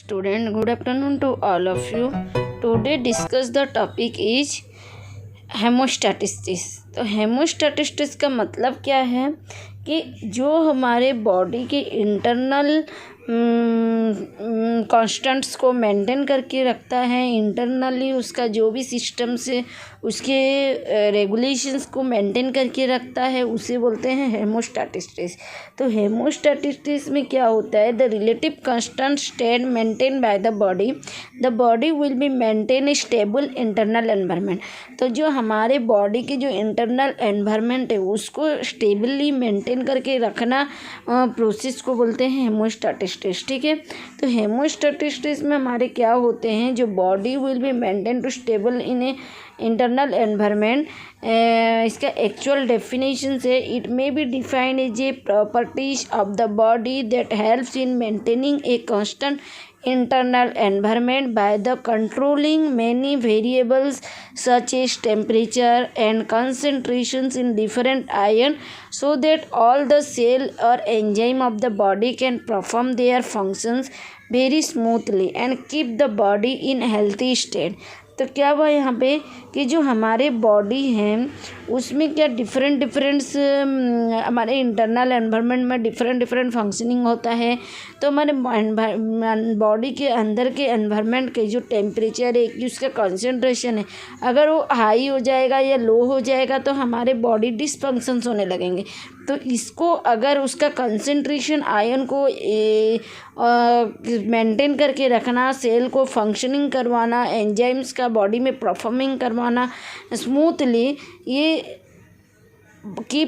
student, good afternoon to all of you. Today discuss the topic is हेमोस्टैटिस्टिक्स। तो हेमोस्टैटिस्टिक्स का मतलब क्या है कि जो हमारे बॉडी के इंटरनल कांस्टेंट्स को मेंटेन करके रखता है, इंटरनली उसका जो भी सिस्टम से उसके रेगुलेशंस को मेंटेन करके रखता है, उसे बोलते हैं हेमोस्टैटिस्टिक्स। तो हेमोस्टैटिस्टिक्स में क्या होता है, the relative constant state maintain by the body will be maintain A stable internal environment. तो जो हमारे बॉडी की जो इंटरनल एनवायरनमेंट है उसको स्टेबली मेंटेन करके रखना प्रोसेस को बोलते हैं हेमोस्टैटिस्टिक्स। ठीक है, तो हेमोस्टैटिस्टिक्स में हमारे क्या होते हैं, जो body will be maintain to stable in a internal environment. इसका एक्चुअल डेफिनेशन है, it may be defined as a properties of the body that helps in maintaining a constant internal environment by the controlling many variables such as temperature and concentrations in different ion, so that all the cell or enzyme of the body can perform their functions very smoothly and keep the body in healthy state। तो क्या हुआ यहाँ पे कि जो हमारे body हैं उसमें क्या डिफरेंट हमारे इंटरनल एनवायरनमेंट में डिफरेंट फंक्शनिंग होता है। तो हमारे बॉडी के अंदर के एनवायरनमेंट के जो टेम्परेचर है, उसका कंसंट्रेशन है, अगर वो हाई हो जाएगा या लो हो जाएगा तो हमारे बॉडी डिसफंक्शंस होने लगेंगे। तो इसको अगर उसका कंसंट्रेशन आयन को मेंटेन करके रखना, सेल को फंक्शनिंग करवाना, एंजाइम्स का बॉडी में परफॉर्मिंग करवाना स्मूथली, ये कि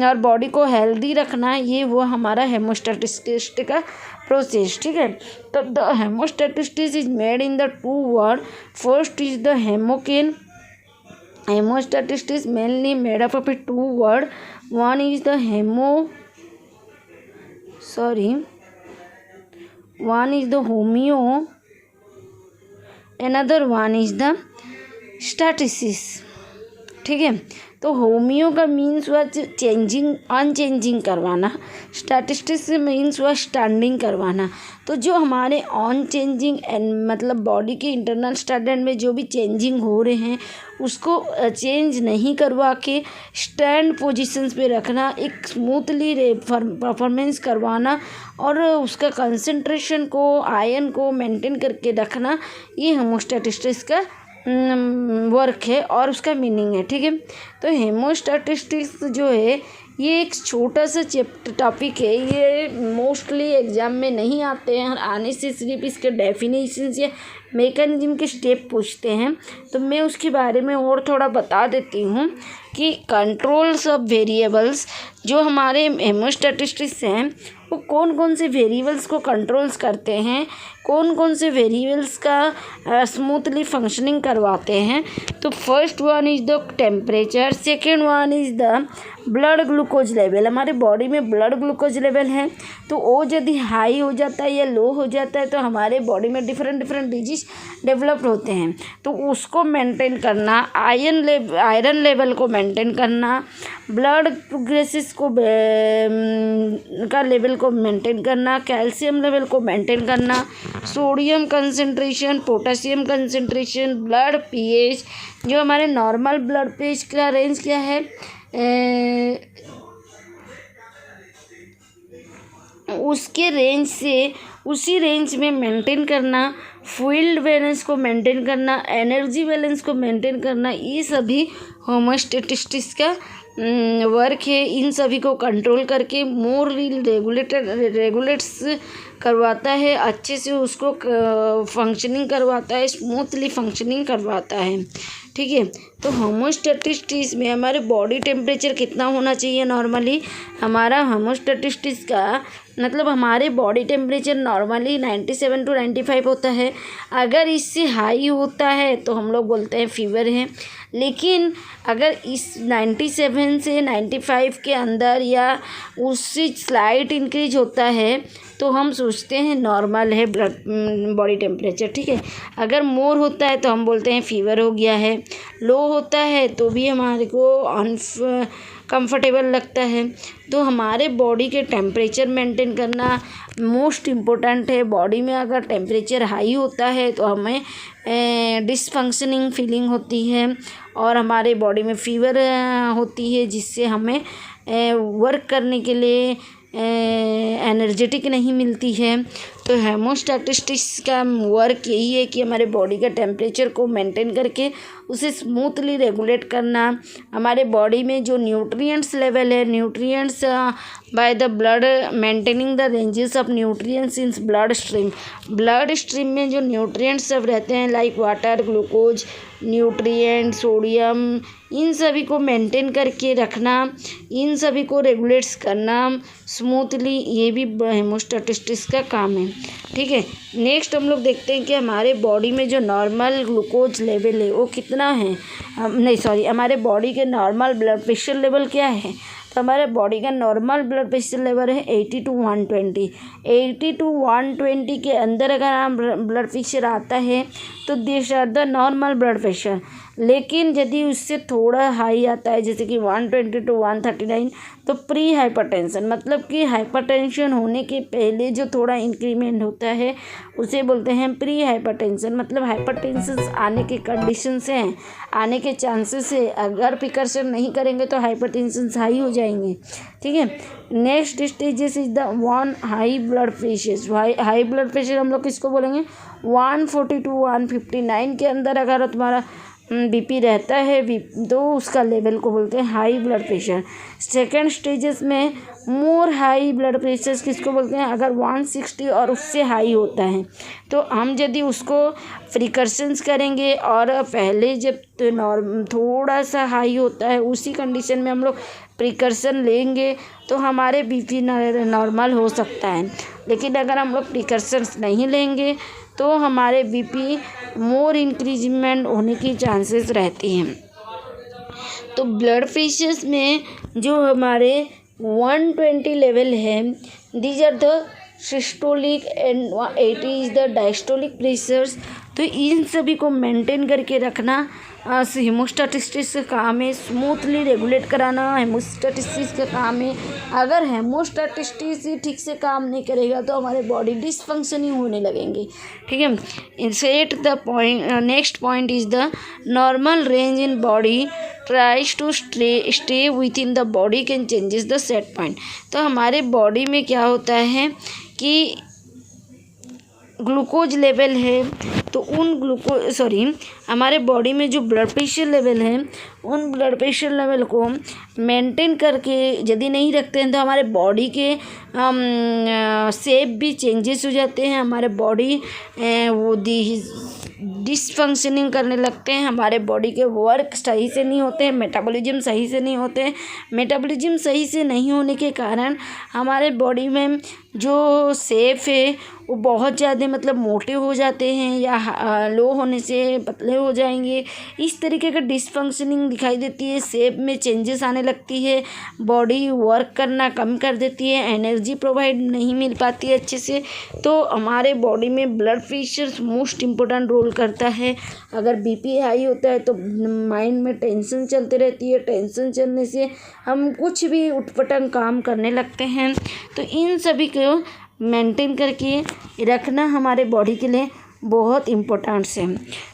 और बॉडी को हेल्दी रखना, ये वो हमारा हेमोस्टैटिस्टिक्स का प्रोसेस। ठीक है, तो the homeostasis is made in the two word. First is the हेमोकेन। Hemostatistics mainly made up of two words. One is the homeo, another one is the staticus। ठीक है, तो होमियो का मीन्स हुआ अनचेंजिंग करवाना, स्टैटिस्टिक्स मीन्स हुआ standing करवाना। तो जो हमारे अनचेंजिंग मतलब बॉडी के इंटरनल स्टैंडर्ड में जो भी चेंजिंग हो रहे हैं उसको चेंज नहीं करवा के स्टैंड पोजीशंस पे रखना, एक स्मूथली परफॉर्मेंस करवाना और उसका कंसंट्रेशन को, आयन को मेंटेन करके रखना, ये हेमोस्टैटिस्टिक्स का वर्क है और उसका मीनिंग है। ठीक है, तो हेमोस्टैटिस्टिक्स जो है ये एक छोटा सा टॉपिक है, ये मोस्टली एग्जाम में नहीं आते हैं और आने से सिर्फ इसके डेफिनेशंस या मैकेनिज्म के स्टेप पूछते हैं। तो मैं उसके बारे में और थोड़ा बता देती हूँ कि कंट्रोल्स ऑफ वेरिएबल्स, जो हमारे हेमोस्टैटिस्टिक्स हैं वो कौन से वेरिएबल्स को कंट्रोल्स करते हैं, कौन से वेरिएबल्स का स्मूथली फंक्शनिंग करवाते हैं। तो first one is the temperature, second one is the blood glucose level. हमारे बॉडी में ब्लड ग्लूकोज लेवल है, तो वो यदि हाई हो जाता है या लो हो जाता है तो हमारे बॉडी में डिफरेंट डिजीज डेवलप होते हैं, तो उसको मेंटेन करना, आयरन लेवल को मेंटेन करना, ब्लड ग्रेसिस को का लेवल को मेंटेन करना, कैल्शियम लेवल को मेंटेन करना, sodium concentration, potassium concentration, blood pH. जो हमारे नॉर्मल ब्लड पीएच का रेंज क्या है, उसके रेंज से उसी रेंज में मेंटेन करना, फ्लूइड बैलेंस को मेंटेन करना, एनर्जी बैलेंस को मेंटेन करना, ये सभी होमोस्टैटिस्टिक्स का वर्क है। इन सभी को कंट्रोल करके मोर रेगुलेट्स करवाता है, अच्छे से उसको फंक्शनिंग करवाता है, स्मूथली फंक्शनिंग करवाता है। ठीक है, तो होमोस्टैटिस्टिक्स में हमारे बॉडी टेम्परेचर कितना होना चाहिए नॉर्मली, हमारा होमोस्टैटिस्टिक्स का मतलब हमारे बॉडी टेम्परेचर नॉर्मली 97 to 95 होता है। अगर इससे हाई होता है तो हम लोग बोलते हैं फीवर है, लेकिन अगर इस 97 से 95 के अंदर या उससे स्लाइट इंक्रीज होता है तो हम सोचते हैं नॉर्मल है बॉडी टेम्परेचर। ठीक है, अगर मोर होता है तो हम बोलते हैं फीवर हो गया है, लो होता है तो भी हमारे को कंफर्टेबल लगता है। तो हमारे बॉडी के टेम्परेचर मेंटेन करना मोस्ट इम्पोर्टेंट है। बॉडी में अगर टेम्परेचर हाई होता है तो हमें डिसफंक्शनिंग फीलिंग होती है और हमारे बॉडी में फीवर होती है, जिससे हमें वर्क करने के लिए एनर्जेटिक नहीं मिलती है। तो हेमोस्टैटिस्टिक्स का वर्क यही है कि हमारे बॉडी का टेम्परेचर को मेंटेन करके उसे स्मूथली रेगुलेट करना। हमारे बॉडी में जो न्यूट्रिएंट्स लेवल है, nutrients by the blood maintaining the ranges of nutrients in blood stream में जो न्यूट्रिएंट्स सब रहते हैं like water, glucose, nutrient, sodium, इन सभी को मेंटेन करके रखना, इन सभी को रेगुलेट्स करना स्मूथली, ये भी हेमोस्टैटिस्टिक्स का काम है। ठीक है, नेक्स्ट हम लोग देखते हैं कि हमारे बॉडी में जो नॉर्मल ग्लूकोज लेवल है वो कितना है। हमारे बॉडी के नॉर्मल ब्लड प्रेशर लेवल क्या है। तो हमारे बॉडी का नॉर्मल ब्लड प्रेशर लेवल है 80 to 120। 80 to 120 के अंदर अगर हम ब्लड प्रेशर आता है तो this are the normal blood pressure. लेकिन यदि उससे थोड़ा हाई आता है जैसे कि 120 to 139 तो प्री हाइपरटेंशन, मतलब कि हाइपरटेंशन होने के पहले जो थोड़ा इंक्रीमेंट होता है उसे बोलते हैं प्री हाइपरटेंशन। मतलब हाइपरटेंशन आने के कंडीशंस हैं, आने के चांसेस है। अगर प्रिकॉशन नहीं करेंगे तो हाइपरटेंशन हाई हो जाएंगे। ठीक है, next stages is the one high blood pressure. High blood pressure हम लोग किसको बोलेंगे, 140 to 159 के अंदर अगर तुम्हारा बीपी रहता है तो उसका लेवल को बोलते हैं high blood pressure. Second stages में मोर हाई ब्लड प्रेशर किसको बोलते हैं, अगर 160 और उससे हाई होता है तो हम यदि उसको प्रिकॉशंस करेंगे और पहले जब थोड़ा सा हाई होता है उसी कंडीशन में हम लोग प्रिकॉशन लेंगे तो हमारे बीपी नॉर्मल हो सकता है। लेकिन अगर हम लोग प्रिकॉशंस नहीं लेंगे तो हमारे बीपी मोर इंक्रीजमेंट होने की चांसेस रहती हैं। तो ब्लड प्रेशर्स में जो हमारे 120 लेवल है, these are the systolic and 80 is the diastolic pressures. तो इन सभी को मेंटेन करके रखना हेमोस्टैटिस्टिक्स का काम है। स्मूथली रेगुलेट कराना हेमोस्टैटिस्टिक्स का काम है। अगर हेमोस्टैटिस्टिक्स ठीक से काम नहीं करेगा तो हमारे बॉडी डिसफंक्शनिंग होने लगेंगे। ठीक है, set the point, next point is the normal range in body tries to stay with in the body can changes the set point. तो हमारे बॉडी में क्या होता है कि ग्लूकोज लेवल है तो उन हमारे बॉडी में जो ब्लड प्रेशर लेवल है उन ब्लड प्रेशर लेवल को मेंटेन करके यदि नहीं रखते हैं तो हमारे बॉडी के शेप भी चेंजेस हो जाते हैं। हमारे बॉडी वो डिसफंक्शनिंग करने लगते हैं। हमारे बॉडी के वर्क सही से नहीं होते हैं, मेटाबॉलिज्म सही से नहीं होते हैं। मेटाबॉलिज्म सही से नहीं होने के कारण हमारे बॉडी में जो शेप है वो बहुत ज़्यादा मतलब मोटे हो जाते हैं या लो होने से पतले हो जाएंगे। इस तरीके का डिसफंक्शनिंग दिखाई देती है, शेप में चेंजेस आने लगती है, बॉडी वर्क करना कम कर देती है, एनर्जी प्रोवाइड नहीं मिल पाती है अच्छे से। तो हमारे बॉडी में blood pressure most important role करता है। अगर बीपी हाई होता है तो माइंड में टेंशन चलती रहती है, टेंशन चलने से हम कुछ भी उटपटांग काम करने लगते हैं। तो इन सभी को मेंटेन करके रखना हमारे बॉडी के लिए बहुत इम्पोर्टेंट है।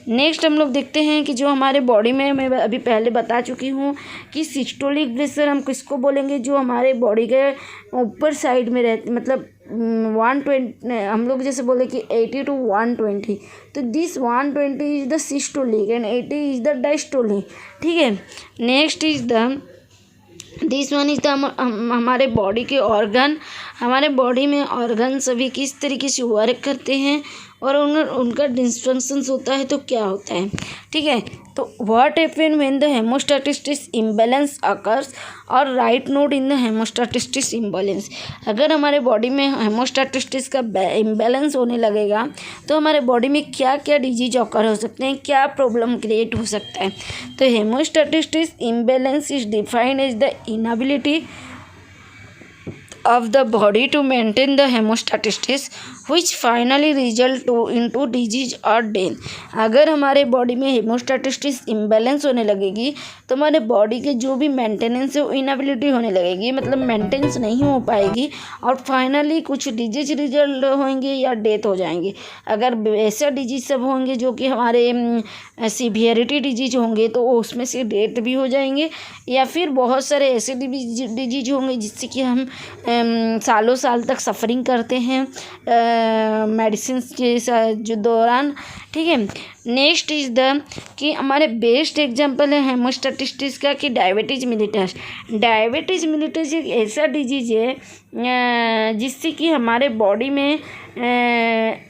नेक्स्ट हम लोग देखते हैं कि जो हमारे बॉडी में मैं अभी पहले बता चुकी हूँ कि सिस्टोलिक प्रेशर हम किसको बोलेंगे, जो हमारे बॉडी के ऊपर साइड में रहते, मतलब 120 हम लोग जैसे बोले कि 80 to 120, तो this 120 is the systolic and 80 is the diastolic. ठीक है, next is the this one is the हमारे बॉडी के ऑर्गन। हमारे बॉडी में ऑर्गन सभी किस तरीके से वर्क करते हैं और उनका डिसफंक्शंस होता है तो क्या होता है। ठीक है, तो what happen when the homeostasis imbalance occurs और write note in the homeostasis imbalance. अगर हमारे बॉडी में हेमोस्टैटिस्टिक्स का इम्बैलेंस होने लगेगा तो हमारे बॉडी में क्या क्या डिजीज ऑकर हो सकते हैं, क्या प्रॉब्लम क्रिएट हो सकता है। तो homeostasis imbalance is defined as the inability of the body to maintain the hemostasis which finally result into disease or death। अगर हमारे बॉडी में हेमोस्टैटिस्टिक्स इम्बैलेंस होने लगेगी तो हमारे बॉडी के जो भी मेंटेनेंस है वो इनएबिलिटी होने लगेगी, मतलब मेंटेनेंस नहीं हो पाएगी और फाइनली कुछ डिजीज रिजल्ट होंगे या डेथ हो जाएंगे। अगर ऐसा डिजीज सब होंगे जो कि हमारे सीवियरिटी डिजीज होंगे तो उसमें से डेथ भी हो जाएंगे, या फिर बहुत सारे ऐसे डिजीज होंगे जिससे कि हम सालों साल तक सफरिंग करते हैं मेडिसिन के जो दौरान। ठीक है, नेक्स्ट इज द कि हमारे बेस्ट एग्जांपल है हेमोस्टैटिस्टिस का कि डायबिटीज मिलिटस। डायबिटीज मिलिटस एक ऐसा डिजीज है जिससे कि हमारे बॉडी में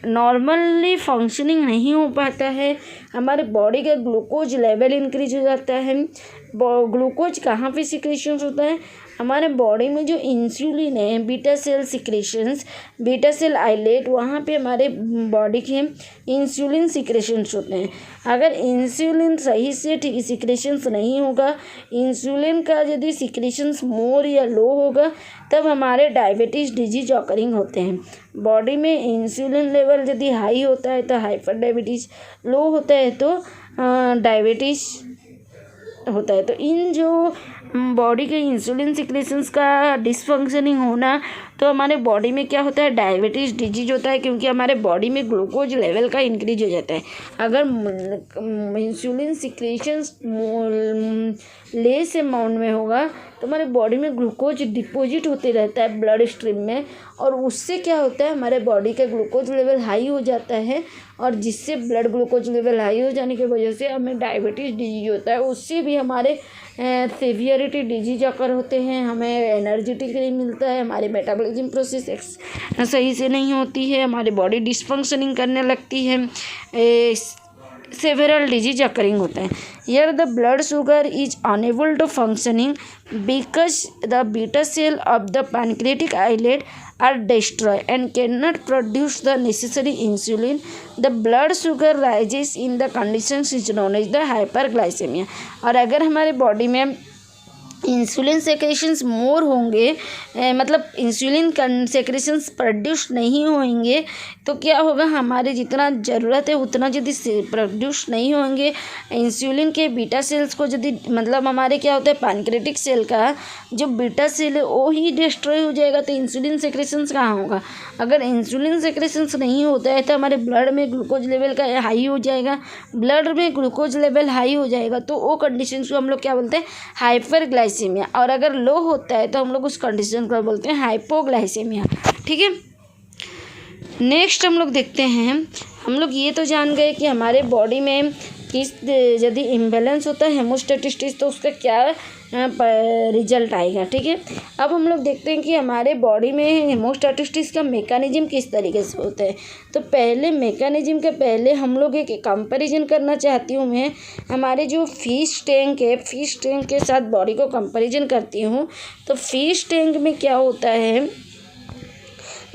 नॉर्मली फंक्शनिंग नहीं हो पाता है, हमारे बॉडी का ग्लूकोज लेवल इंक्रीज हो जाता है। ग्लूकोज कहाँ पे सिक्रेशन होता है, हमारे बॉडी में जो इंसुलिन है, beta cell secretions, beta cell islet, वहाँ पे हमारे बॉडी के इंसुलिन सिक्रेशंस होते हैं। अगर इंसुलिन सही से ठीक सिक्रेशंस नहीं होगा, इंसुलिन का यदि सिक्रेशंस मोर या लो होगा तब हमारे डायबिटीज़ डिजीज ऑकरिंग होते हैं। बॉडी में इंसुलिन लेवल यदि हाई होता है तो हाइपर डायबिटीज़, लो होता है तो डायबिटीज़ होता है। तो इन जो बॉडी के इंसुलिन सिक्रेशंस का डिसफंक्शनिंग होना, तो हमारे बॉडी में क्या होता है, डायबिटीज़ डिजीज होता है, क्योंकि हमारे बॉडी में ग्लूकोज लेवल का इंक्रीज हो जाता है। अगर इंसुलिन सिक्रेशंस लेस अमाउंट में होगा तो हमारे बॉडी में ग्लूकोज डिपॉजिट होते रहता है ब्लड स्ट्रीम में, और उससे क्या होता है, हमारे बॉडी का ग्लूकोज लेवल हाई हो जाता है, और जिससे ब्लड ग्लूकोज लेवल हाई हो जाने की वजह से हमें डायबिटीज़ डिजीज होता है। उससे भी हमारे सीवियरिटी डिजीज अकर होते हैं, हमें एनर्जेटिक नहीं मिलता है, हमारे मेटाबॉलिज्म प्रोसेस सही से नहीं होती है, हमारी बॉडी डिसफंक्शनिंग करने लगती है, सेवरल डिजीज अकरिंग होते हैं। Here the blood sugar is unable to functioning because the beta cell of the pancreatic islet are destroyed and cannot produce the necessary insulin. The blood sugar rises in the conditions is known as the hyperglycemia. और अगर हमारे body में insulin secretions मोर होंगे, मतलब insulin secretions produce नहीं होंगे तो क्या होगा, हमारे जितना ज़रूरत है उतना यदि प्रोड्यूस नहीं होंगे इंसुलिन के बीटा सेल्स को, यदि मतलब हमारे क्या होता है पैनक्रेटिक सेल का जो बीटा सेल है वो ही डिस्ट्रॉय हो जाएगा, तो इंसुलिन सेक्रेशंस कहाँ होगा। अगर इंसुलिन सेक्रेशंस नहीं होता है तो हमारे ब्लड में ग्लूकोज लेवल का हाई हो जाएगा, ब्लड में ग्लूकोज लेवल हाई हो जाएगा तो वो कंडीशन को हम लोग क्या बोलते हैं, हाइपरग्लाइसेमिया। और अगर लो होता है तो हम लोग उस कंडीशन को बोलते हैं हाइपोग्लाइसेमिया। ठीक है, नेक्स्ट हम लोग देखते हैं, हम लोग ये तो जान गए कि हमारे बॉडी में किस यदि इम्बैलेंस होता है हेमोस्टैटिस्टिस तो उसका क्या रिजल्ट आएगा। ठीक है, अब हम लोग देखते हैं कि हमारे बॉडी में हेमोस्टैटिस्टिस का मेकानिज्म किस तरीके से होता है। तो पहले मेकानिज्म के पहले हम लोग एक कंपैरिजन करना चाहती हूँ मैं, हमारे जो फिश टैंक है, फिश टैंक के साथ बॉडी को कंपैरिजन करती हूँ। तो फिश टैंक में क्या होता है,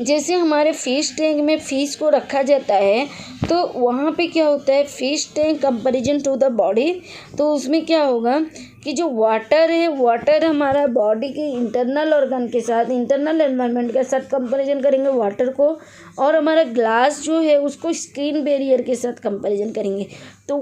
जैसे हमारे फिश टैंक में फिश को रखा जाता है तो वहाँ पे क्या होता है, fish tank comparison to the body, तो उसमें क्या होगा कि जो वाटर है, वाटर हमारा बॉडी के इंटरनल ऑर्गन के साथ, इंटरनल एनवायरनमेंट के साथ कंपैरिजन करेंगे वाटर को, और हमारा ग्लास जो है उसको स्किन बैरियर के साथ कंपैरिजन करेंगे। तो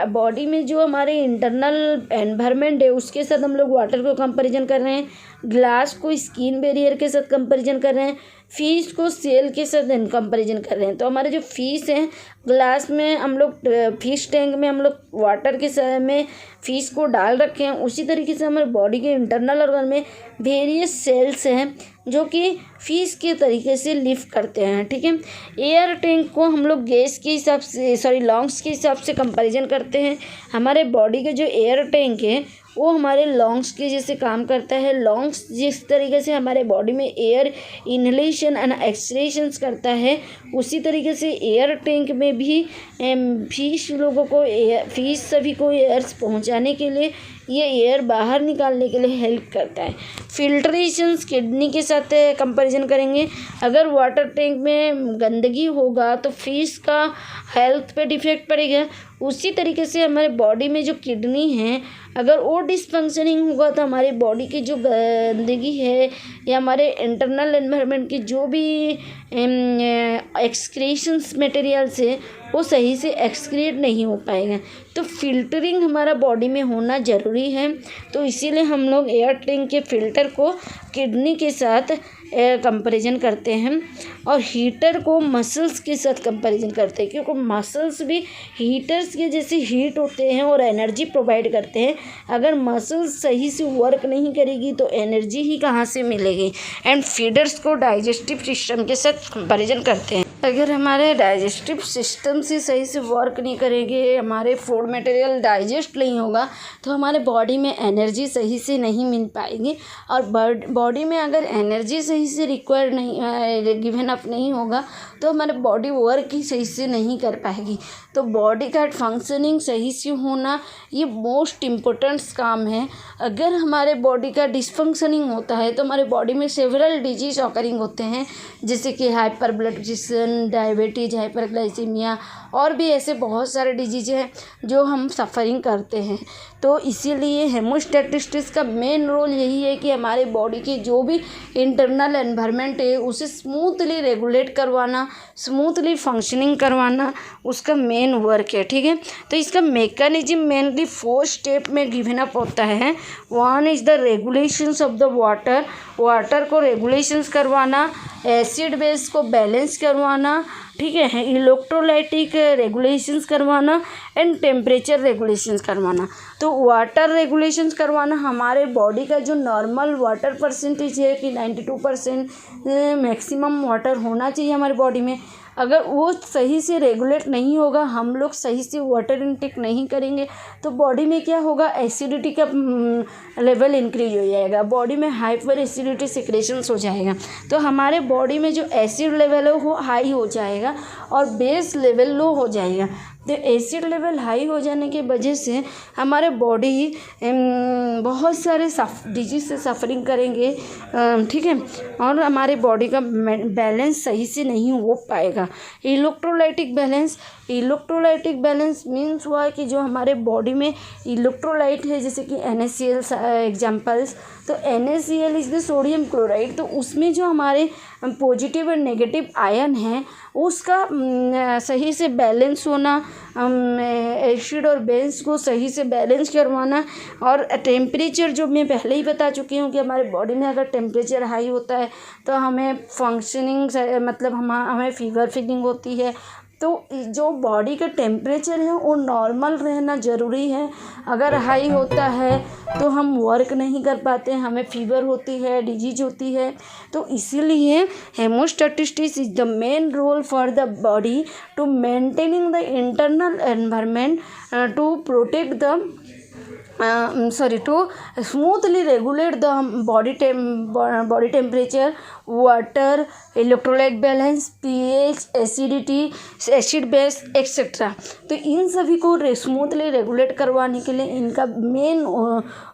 बॉडी में जो हमारे इंटरनल एनवायरनमेंट है उसके साथ हम लोग वाटर को कंपैरिजन कर रहे हैं, ग्लास को स्किन बैरियर के साथ कंपैरिजन कर रहे हैं, फिश को सेल के साथ कंपैरिजन कर रहे हैं। तो हमारे जो फिश हैं, ग्लास में हम लोग, फिश टैंक में हम लोग वाटर के साथ में फिश को डाल रखे हैं, उसी तरीके से हमारे बॉडी के इंटरनल ऑर्गन में वेरियस सेल्स हैं जो कि फिश के तरीके से लिफ्ट करते हैं। ठीक है, एयर टैंक को हम लोग गैस के हिसाब से, लंग्स के हिसाब से कंपैरिजन करते हैं। हमारे बॉडी का जो एयर टैंक है वो हमारे लंग्स के जैसे काम करता है। लंग्स जिस तरीके से हमारे बॉडी में एयर इनहेलेशन एंड एक्सहेलेशंस करता है, उसी तरीके से एयर टैंक में भी फिश लोगों को, फिश सभी को एयर्स पहुंचाने के लिए, ये एयर बाहर निकालने के लिए हेल्प करता है। फिल्ट्रेशंस किडनी के साथ कंपैरिजन करेंगे। अगर वाटर टैंक में गंदगी होगा तो फिश का हेल्थ पे डिफेक्ट पड़ेगा। उसी तरीके से हमारे बॉडी में जो किडनी है, अगर वो डिसफंक्शनिंग होगा तो हमारी बॉडी की जो गंदगी है या हमारे इंटरनल एनवायरनमेंट की जो भी एक्सक्रीशंस मटेरियल्स है वो सही से एक्सक्रीट नहीं हो पाएगा। तो फिल्टरिंग हमारा बॉडी में होना ज़रूरी है। तो इसीलिए हम लोग एयर टैंक के फ़िल्टर को किडनी के साथ कंपैरिजन करते हैं और हीटर को मसल्स के साथ कंपैरिजन करते हैं, क्योंकि मसल्स भी हीटर्स के जैसे हीट होते हैं और एनर्जी प्रोवाइड करते हैं। अगर मसल्स सही से वर्क नहीं करेगी तो एनर्जी ही कहाँ से मिलेगी। एंड फीडर्स को डाइजेस्टिव सिस्टम के साथ कंपैरिजन करते हैं। अगर हमारे डाइजेस्टिव सिस्टम से सही से वर्क नहीं करेंगे, हमारे फूड मटेरियल डाइजेस्ट नहीं होगा, तो हमारे बॉडी में एनर्जी सही से नहीं मिल पाएगी। और बॉडी में अगर एनर्जी सही से रिक्वायर नहीं गिवन अप नहीं होगा तो हमारे बॉडी वर्क ही सही से नहीं कर पाएगी। तो बॉडी का फंक्शनिंग सही से होना ये मोस्ट इम्पोर्टेंट काम है। अगर हमारे बॉडी का डिसफंक्शनिंग होता है तो हमारे बॉडी में सेवरल डिजीज ऑकरिंग होते हैं, जैसे कि hyper blood pressure, diabetes, hyperglycaemia और भी ऐसे बहुत सारे डिजीज हैं जो हम सफ़रिंग करते हैं। तो इसीलिए हेमोस्टैटिस्टिक्स का मेन रोल यही है कि हमारे बॉडी की जो भी इंटरनल एनवायरनमेंट है उसे स्मूथली रेगुलेट करवाना, स्मूथली फंक्शनिंग करवाना उसका मेन वर्क है। ठीक है, तो इसका मेकानिज्म मेनली 4 स्टेप में गिवन अप होता है। 1 is the regulations of the water को रेगुलेशंस करवाना, एसिड बेस को बैलेंस करवाना, ठीक है, इलेक्ट्रोलाइटिक रेगुलेशंस करवाना एंड टेम्परेचर रेगुलेशंस करवाना। तो वाटर रेगुलेशंस करवाना, हमारे बॉडी का जो नॉर्मल वाटर परसेंटेज है कि 92% मैक्सिमम वाटर होना चाहिए हमारे बॉडी में, अगर वो सही से रेगुलेट नहीं होगा, हम लोग सही से वाटर इनटेक नहीं करेंगे तो बॉडी में क्या होगा, एसिडिटी का लेवल इंक्रीज हो जाएगा, बॉडी में हाइपर एसिडिटी सिक्रेशंस हो जाएगा। तो हमारे बॉडी में जो एसिड लेवल है वो हाई हो जाएगा और बेस लेवल लो हो जाएगा। तो एसिड लेवल हाई हो जाने की वजह से हमारे बॉडी बहुत सारे डिजीज से सफरिंग करेंगे, ठीक है, और हमारे बॉडी का बैलेंस सही से नहीं हो पाएगा। इलेक्ट्रोलाइटिक बैलेंस मीन्स हुआ कि जो हमारे बॉडी में इलेक्ट्रोलाइट है, जैसे कि NaCl एग्जाम्पल्स, तो NaCl is the sodium chloride. तो उसमें जो हमारे पॉजिटिव और नेगेटिव आयन हैं उसका सही से बैलेंस होना, एसिड और बेस को सही से बैलेंस करवाना, और टेम्परेचर जो मैं पहले ही बता चुकी हूँ कि हमारे बॉडी में अगर टेम्परेचर हाई होता है तो हमें फंक्शनिंग मतलब हमें फीवर फीलिंग होती है। तो जो बॉडी का टेम्परेचर है वो नॉर्मल रहना ज़रूरी है। अगर हाई होता है तो हम वर्क नहीं कर पाते, हमें फीवर होती है, डिजीज होती है। तो इसीलिए homeostasis is the main role for the body to maintaining the internal environment, to protect the to smoothly regulate the body temperature, water, electrolyte balance, pH, acidity, acid base etc. तो इन सभी को smoothly regulate करवाने के लिए इनका main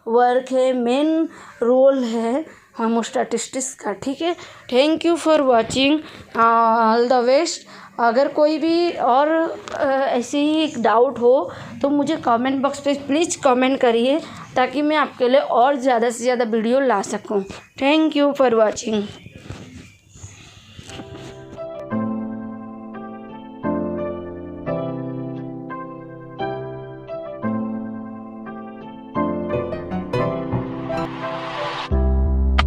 work है, main role है हेमोस्टैटिस्टिक्स का। ठीक है, thank you for watching, all the best. अगर कोई भी और ऐसे ही डाउट हो तो मुझे कमेंट बॉक्स पे प्लीज़ कमेंट करिए ताकि मैं आपके लिए और ज़्यादा से ज़्यादा वीडियो ला सकूं। Thank you for watching.